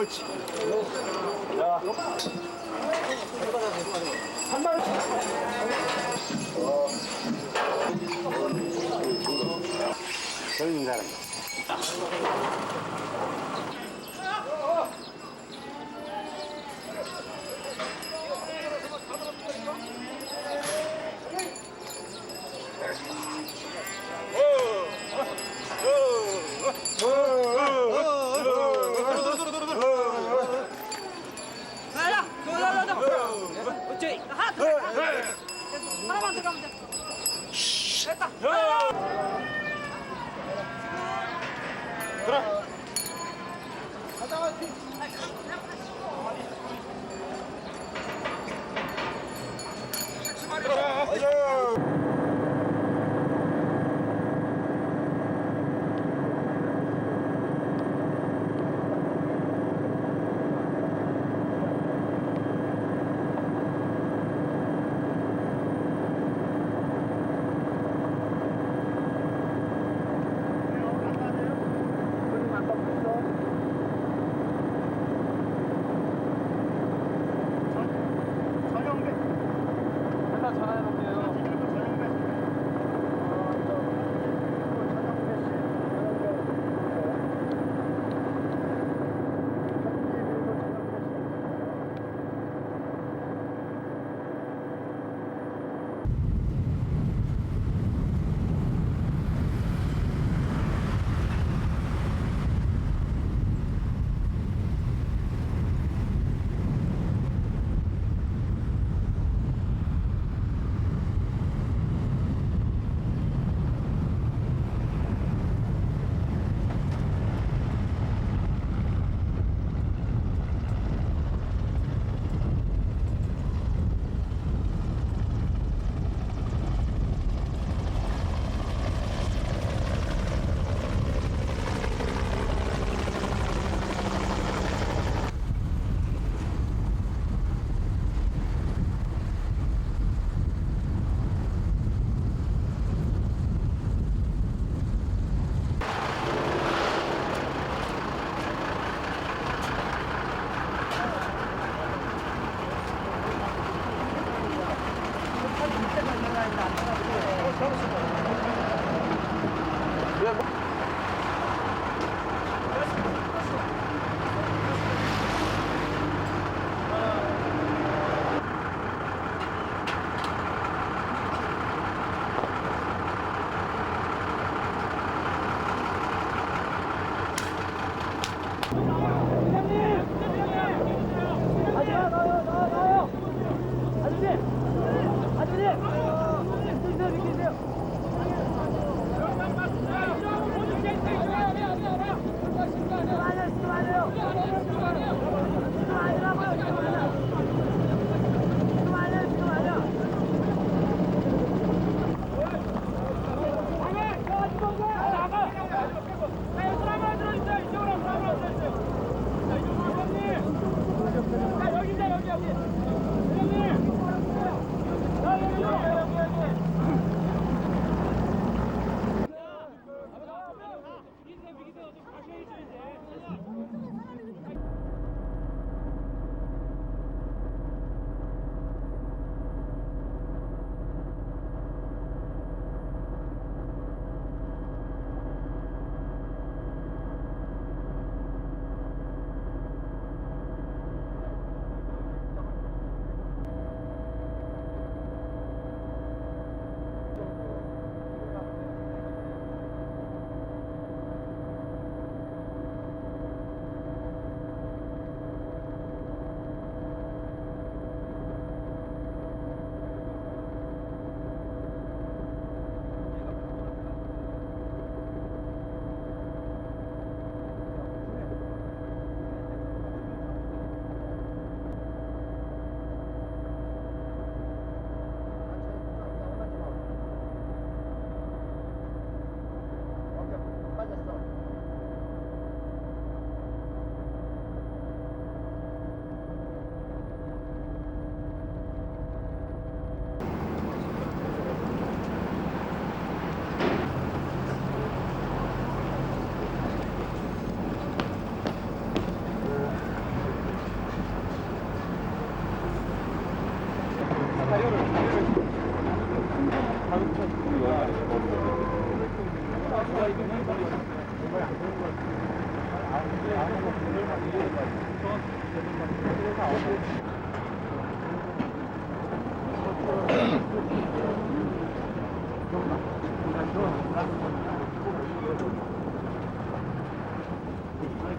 그렇지. 야. 한 마리. 젊은 사람. 하나만 들어가면 돼. 됐다. 들어. 아저씨!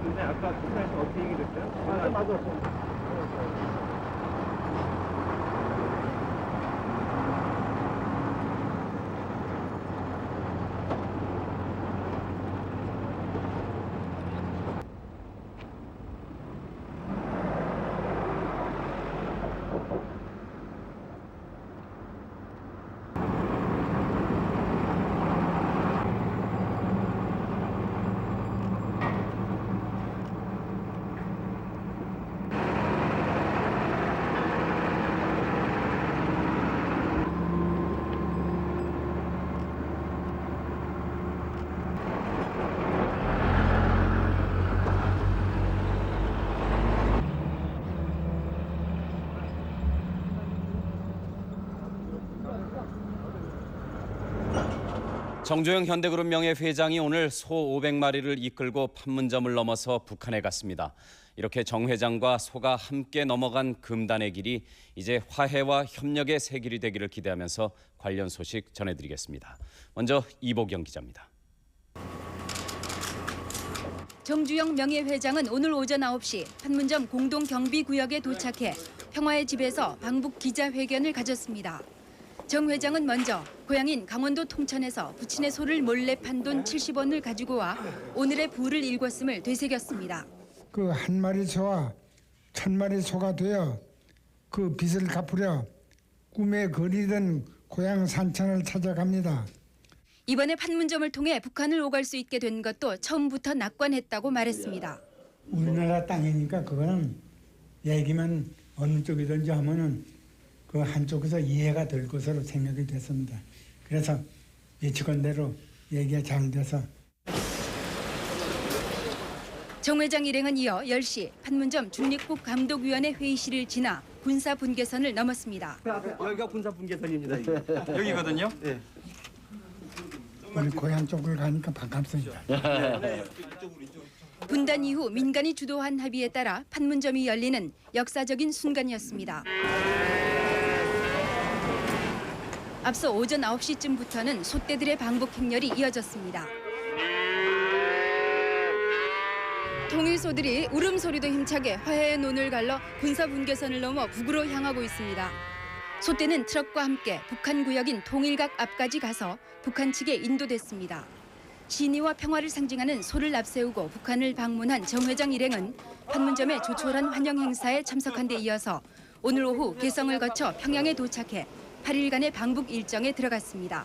근데 아까 국사에서 어떻게 얘기됐어요? 맞아. 정주영 현대그룹 명예회장이 오늘 소 500마리를 이끌고 판문점을 넘어서 북한에 갔습니다. 이렇게 정 회장과 소가 함께 넘어간 금단의 길이 이제 화해와 협력의 새 길이 되기를 기대하면서 관련 소식 전해드리겠습니다. 먼저 이보경 기자입니다. 정주영 명예회장은 오늘 오전 9시 판문점 공동경비구역에 도착해 평화의 집에서 방북 기자회견을 가졌습니다. 정 회장은 먼저 고향인 강원도 통천에서 부친의 소를 몰래 판 돈 70원을 가지고 와 오늘의 부를 일궜음을 되새겼습니다. 그 한 마리 소와 1000마리 소가 되어 그 빚을 갚으려 꿈에 그리던 고향 산천을 찾아갑니다. 이번에 판문점을 통해 북한을 오갈 수 있게 된 것도 처음부터 낙관했다고 말했습니다. 우리나라 땅이니까 그거는 얘기만 어느 쪽이든지 하면은 그 한쪽에서 이해가 될 것으로 생각이 됐습니다. 그래서 예측한 얘기가 잘 돼서. 정 회장 일행은 이어 10시 판문점 중립국 감독위원회 회의실을 지나 군사 분계선을 넘었습니다. 여기가 군사 분계선입니다. 여기거든요. 네. 우리 고향 쪽을 가니까 반갑습니다. 분단 이후 민간이 주도한 합의에 따라 판문점이 열리는 역사적인 순간이었습니다. 앞서 오전 9시쯤부터는 소떼들의 방북 행렬이 이어졌습니다. 통일소들이 울음소리도 힘차게 화해의 논을 갈러 군사분계선을 넘어 북으로 향하고 있습니다. 소떼는 트럭과 함께 북한 구역인 통일각 앞까지 가서 북한 측에 인도됐습니다. 신의와 평화를 상징하는 소를 앞세우고 북한을 방문한 정 회장 일행은 판문점의 조촐한 환영 행사에 참석한 데 이어서 오늘 오후 개성을 거쳐 평양에 도착해 8일간의 방북 일정에 들어갔습니다.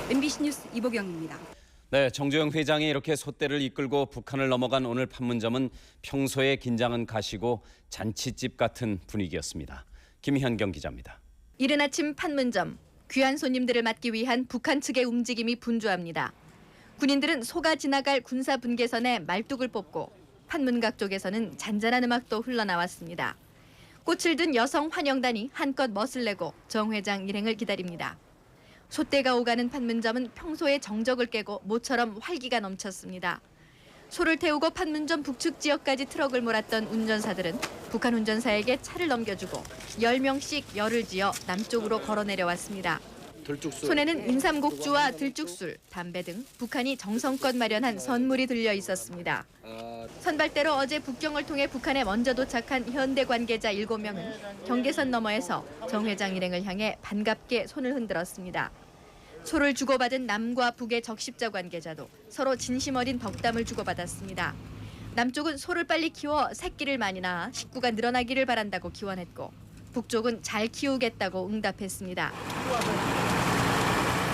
MBC 뉴스 이보경입니다. 네, 정주영 회장이 이렇게 소떼를 이끌고 북한을 넘어간 오늘 판문점은 평소에 긴장은 가시고 잔치집 같은 분위기였습니다. 김현경 기자입니다. 이른 아침 판문점, 귀한 손님들을 맞기 위한 북한 측의 움직임이 분주합니다. 군인들은 소가 지나갈 군사 분계선에 말뚝을 뽑고 판문각 쪽에서는 잔잔한 음악도 흘러나왔습니다. 꽃을 든 여성 환영단이 한껏 멋을 내고 정 회장 일행을 기다립니다. 소떼가 오가는 판문점은 평소의 정적을 깨고 모처럼 활기가 넘쳤습니다. 소를 태우고 판문점 북측 지역까지 트럭을 몰았던 운전사들은 북한 운전사에게 차를 넘겨주고 10명씩 열을 지어 남쪽으로 걸어 내려왔습니다. 손에는 인삼곡주와 들쭉술, 담배 등 북한이 정성껏 마련한 선물이 들려 있었습니다. 선발대로 어제 북경을 통해 북한에 먼저 도착한 현대 관계자 7명은 경계선 너머에서 정 회장 일행을 향해 반갑게 손을 흔들었습니다. 소를 주고받은 남과 북의 적십자 관계자도 서로 진심 어린 덕담을 주고받았습니다. 남쪽은 소를 빨리 키워 새끼를 많이 낳아 식구가 늘어나기를 바란다고 기원했고 북쪽은 잘 키우겠다고 응답했습니다.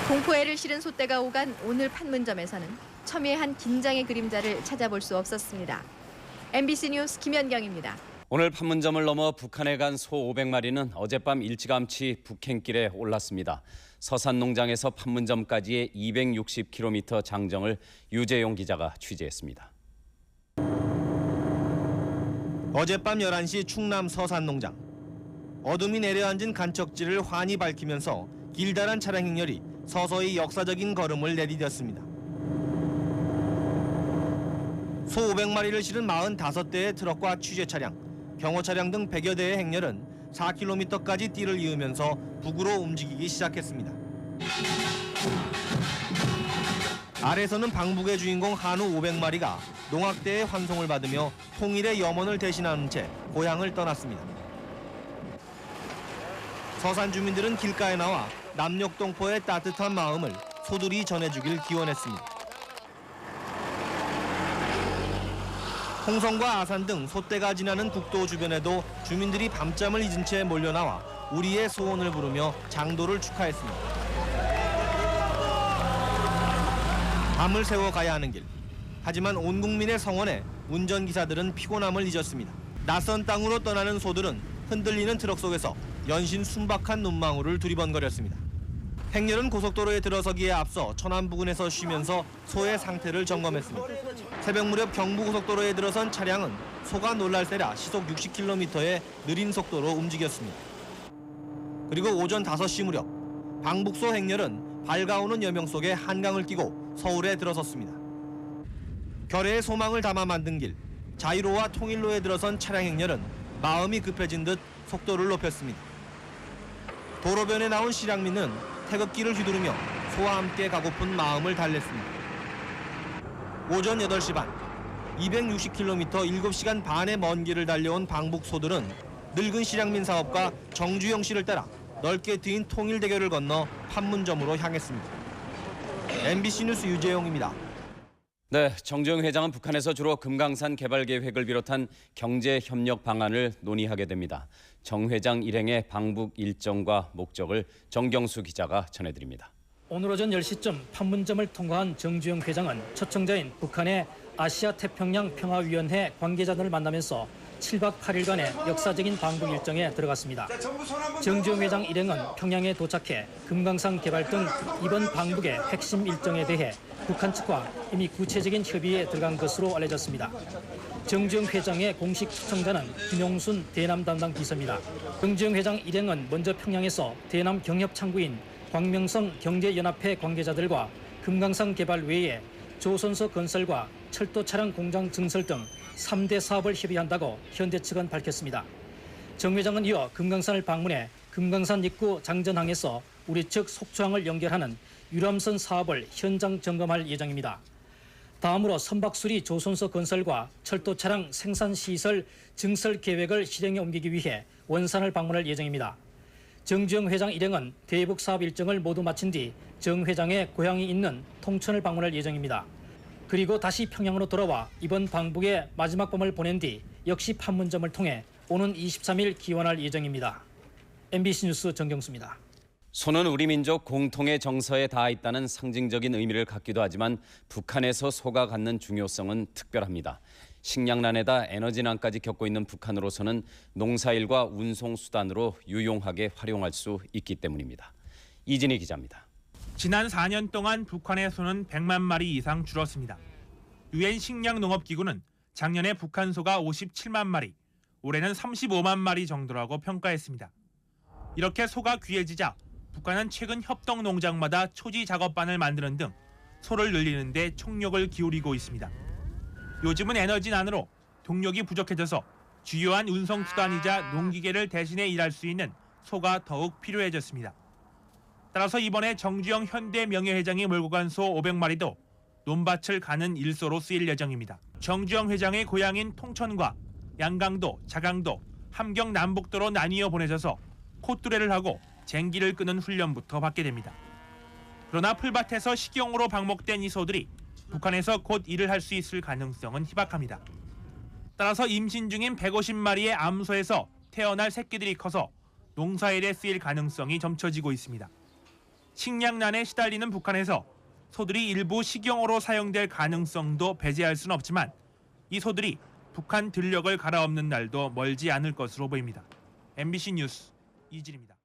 공포애를 실은 소떼가 오간 오늘 판문점에서는 첨예한 긴장의 그림자를 찾아볼 수 없었습니다. MBC 뉴스 김연경입니다. 오늘 판문점을 넘어 북한에 간 소 500마리는 어젯밤 일찌감치 북행길에 올랐습니다. 서산농장에서 판문점까지의 260km 장정을 유재용 기자가 취재했습니다. 어젯밤 11시 충남 서산농장. 어둠이 내려앉은 간척지를 환히 밝히면서 길다란 차량 행렬이 서서히 역사적인 걸음을 내디뎠습니다. 소 500마리를 실은 45대의 트럭과 취재 차량, 경호 차량 등 100여 대의 행렬은 4km까지 띠를 이으면서 북으로 움직이기 시작했습니다. 아래서는 방북의 주인공 한우 500마리가 농악대의 환송을 받으며 통일의 염원을 대신하는 채 고향을 떠났습니다. 서산 주민들은 길가에 나와 남녘동포의 따뜻한 마음을 소들이 전해주길 기원했습니다. 홍성과 아산 등 소떼가 지나는 국도 주변에도 주민들이 밤잠을 잊은 채 몰려나와 우리의 소원을 부르며 장도를 축하했습니다. 밤을 새워 가야 하는 길. 하지만 온 국민의 성원에 운전기사들은 피곤함을 잊었습니다. 낯선 땅으로 떠나는 소들은 흔들리는 트럭 속에서 연신 순박한 눈망울을 두리번거렸습니다. 행렬은 고속도로에 들어서기에 앞서 천안 부근에서 쉬면서 소의 상태를 점검했습니다. 새벽 무렵 경부고속도로에 들어선 차량은 소가 놀랄세라 시속 60km의 느린 속도로 움직였습니다. 그리고 오전 5시 무렵 방북소 행렬은 밝아오는 여명 속에 한강을 끼고 서울에 들어섰습니다. 결의의 소망을 담아 만든 길, 자유로와 통일로에 들어선 차량 행렬은 마음이 급해진 듯 속도를 높였습니다. 도로변에 나온 실향민은 태극기를 휘두르며 소와 함께 가고픈 마음을 달랬습니다. 오전 8시 반, 260km 7시간 반의 먼 길을 달려온 방북소들은 늙은 실향민 사업가 정주영 씨를 따라 넓게 트인 통일대교를 건너 판문점으로 향했습니다. MBC 뉴스 유재용입니다. 네, 정주영 회장은 북한에서 주로 금강산 개발 계획을 비롯한 경제 협력 방안을 논의하게 됩니다. 정 회장 일행의 방북 일정과 목적을 정경수 기자가 전해드립니다. 오늘 오전 10시쯤 판문점을 통과한 정주영 회장은 초청자인 북한의 아시아 태평양 평화위원회 관계자들을 만나면서 7박 8일간의 역사적인 방북 일정에 들어갔습니다. 정주영 회장 일행은 평양에 도착해 금강산 개발 등 이번 방북의 핵심 일정에 대해 북한 측과 이미 구체적인 협의에 들어간 것으로 알려졌습니다. 정주영 회장의 공식 초청자는 김용순 대남 담당 비서입니다. 정주영 회장 일행은 먼저 평양에서 대남 경협 창구인 광명성 경제연합회 관계자들과 금강산 개발 외에 조선소 건설과 철도 차량 공장 증설 등 3대 사업을 협의한다고 현대 측은 밝혔습니다. 정 회장은 이어 금강산을 방문해 금강산 입구 장전항에서 우리 측 속초항을 연결하는 유람선 사업을 현장 점검할 예정입니다. 다음으로 선박수리 조선소 건설과 철도 차량 생산 시설 증설 계획을 실행에 옮기기 위해 원산을 방문할 예정입니다. 정주영 회장 일행은 대북 사업 일정을 모두 마친 뒤 정 회장의 고향이 있는 통천을 방문할 예정입니다. 그리고 다시 평양으로 돌아와 이번 방북의 마지막 밤을 보낸 뒤 역시 판문점을 통해 오는 23일 귀환할 예정입니다. MBC 뉴스 정경수입니다. 소는 우리 민족 공통의 정서에 닿아 있다는 상징적인 의미를 갖기도 하지만 북한에서 소가 갖는 중요성은 특별합니다. 식량난에다 에너지난까지 겪고 있는 북한으로서는 농사일과 운송수단으로 유용하게 활용할 수 있기 때문입니다. 이진희 기자입니다. 지난 4년 동안 북한의 소는 100만 마리 이상 줄었습니다. 유엔 식량농업기구는 작년에 북한 소가 57만 마리, 올해는 35만 마리 정도라고 평가했습니다. 이렇게 소가 귀해지자 북한은 최근 협동 농장마다 초지 작업반을 만드는 등 소를 늘리는 데 총력을 기울이고 있습니다. 요즘은 에너지난으로 동력이 부족해져서 주요한 운송수단이자 농기계를 대신해 일할 수 있는 소가 더욱 필요해졌습니다. 따라서 이번에 정주영 현대 명예회장이 몰고 간 소 500마리도 논밭을 가는 일소로 쓰일 예정입니다. 정주영 회장의 고향인 통천과 양강도, 자강도, 함경 남북도로 나뉘어 보내져서 콧뚜레를 하고 쟁기를 끄는 훈련부터 받게 됩니다. 그러나 풀밭에서 식용으로 방목된 이 소들이 북한에서 곧 일을 할 수 있을 가능성은 희박합니다. 따라서 임신 중인 150마리의 암소에서 태어날 새끼들이 커서 농사일에 쓰일 가능성이 점쳐지고 있습니다. 식량난에 시달리는 북한에서 소들이 일부 식용으로 사용될 가능성도 배제할 수는 없지만 이 소들이 북한 들녘을 갈아엎는 날도 멀지 않을 것으로 보입니다. MBC 뉴스 이진입니다.